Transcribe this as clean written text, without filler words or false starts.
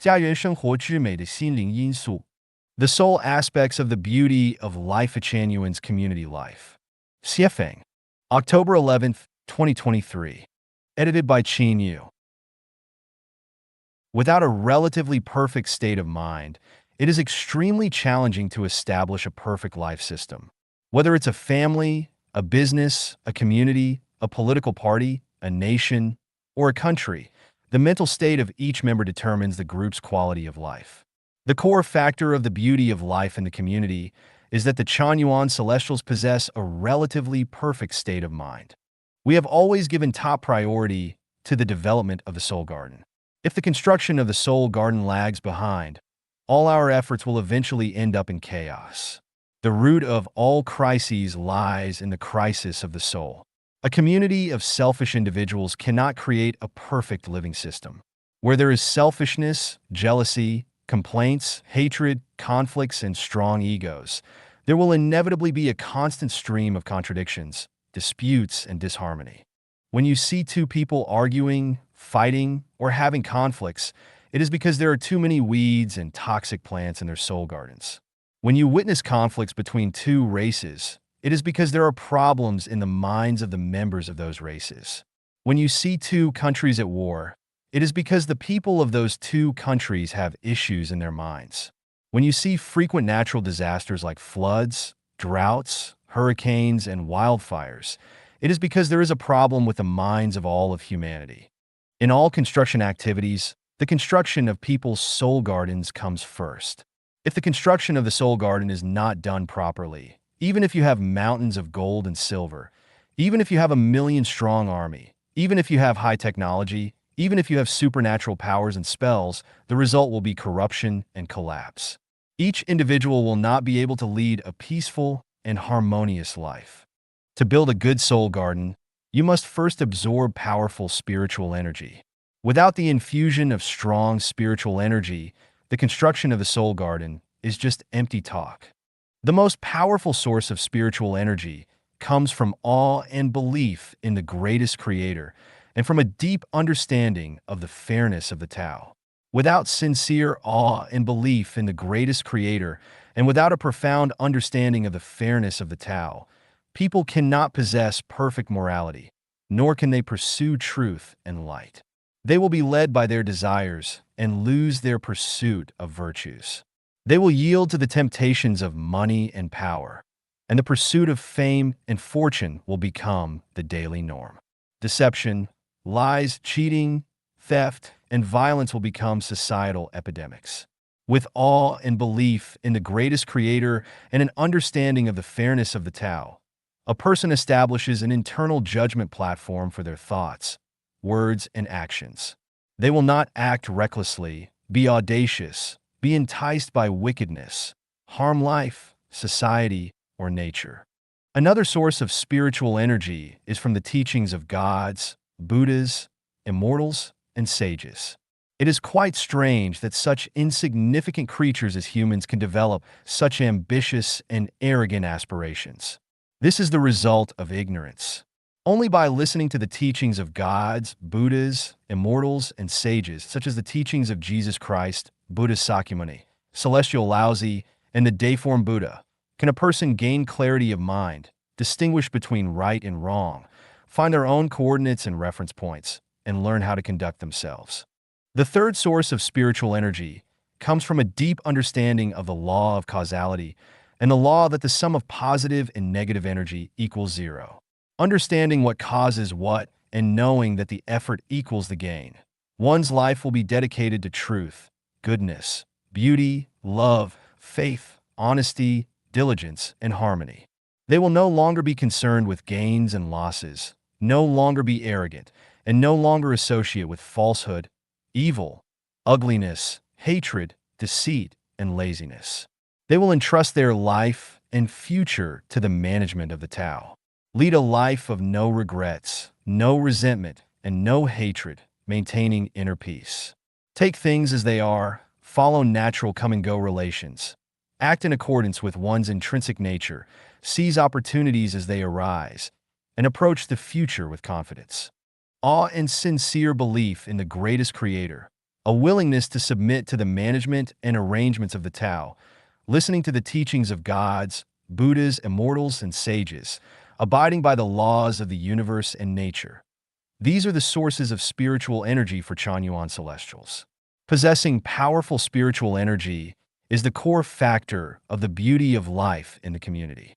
家园生活之美的心灵因素. The soul aspects of the beauty of Lifechanyuan's community life. Siefeng. October 11th, 2023. Edited by Qin Yu. Without a relatively perfect state of mind, it is extremely challenging to establish a perfect life system. Whether it's a family, a business, a community, a political party, a nation, or a country, the mental state of each member determines the group's quality of life. The core factor of the beauty of life in the community is that the Chanyuan Celestials possess a relatively perfect state of mind. We have always given top priority to the development of the soul garden. If the construction of the soul garden lags behind, all our efforts will eventually end up in chaos. The root of all crises lies in the crisis of the soul. A community of selfish individuals cannot create a perfect living system. Where there is selfishness, jealousy, complaints, hatred, conflicts, and strong egos, there will inevitably be a constant stream of contradictions, disputes, and disharmony. When you see two people arguing, fighting, or having conflicts, it is because there are too many weeds and toxic plants in their soul gardens. When you witness conflicts between two races, it is because there are problems in the minds of the members of those races. When you see two countries at war, it is because the people of those two countries have issues in their minds. When you see frequent natural disasters like floods, droughts, hurricanes, and wildfires, it is because there is a problem with the minds of all of humanity. In all construction activities, the construction of people's soul gardens comes first. If the construction of the soul garden is not done properly, even if you have mountains of gold and silver, even if you have a million-strong army, even if you have high technology, even if you have supernatural powers and spells, the result will be corruption and collapse. Each individual will not be able to lead a peaceful and harmonious life. To build a good soul garden, you must first absorb powerful spiritual energy. Without the infusion of strong spiritual energy, the construction of the soul garden is just empty talk. The most powerful source of spiritual energy comes from awe and belief in the greatest creator and from a deep understanding of the fairness of the Tao. Without sincere awe and belief in the greatest creator and without a profound understanding of the fairness of the Tao, people cannot possess perfect morality, nor can they pursue truth and light. They will be led by their desires and lose their pursuit of virtues. They will yield to the temptations of money and power, and the pursuit of fame and fortune will become the daily norm. Deception, lies, cheating, theft, and violence will become societal epidemics. With awe and belief in the greatest creator and an understanding of the fairness of the Tao, a person establishes an internal judgment platform for their thoughts, words, and actions. They will not act recklessly, be audacious, be enticed by wickedness, harm life, society, or nature. Another source of spiritual energy is from the teachings of gods, Buddhas, immortals, and sages. It is quite strange that such insignificant creatures as humans can develop such ambitious and arrogant aspirations. This is the result of ignorance. Only by listening to the teachings of gods, Buddhas, immortals, and sages, such as the teachings of Jesus Christ, Buddha Sakyamuni, Celestial Laozi, and the Dayform Buddha, can a person gain clarity of mind, distinguish between right and wrong, find their own coordinates and reference points, and learn how to conduct themselves. The third source of spiritual energy comes from a deep understanding of the law of causality and the law that the sum of positive and negative energy equals zero. Understanding what causes what and knowing that the effort equals the gain, one's life will be dedicated to truth, goodness, beauty, love, faith, honesty, diligence, and harmony. They will no longer be concerned with gains and losses, no longer be arrogant, and no longer associate with falsehood, evil, ugliness, hatred, deceit, and laziness. They will entrust their life and future to the management of the Tao. Lead a life of no regrets, no resentment, and no hatred, maintaining inner peace. Take things as they are, follow natural come-and-go relations, act in accordance with one's intrinsic nature, seize opportunities as they arise, and approach the future with confidence. Awe and sincere belief in the greatest creator, a willingness to submit to the management and arrangements of the Tao, listening to the teachings of gods, Buddhas, immortals, and sages, abiding by the laws of the universe and nature. These are the sources of spiritual energy for Chanyuan celestials. Possessing powerful spiritual energy is the core factor of the beauty of life in the community.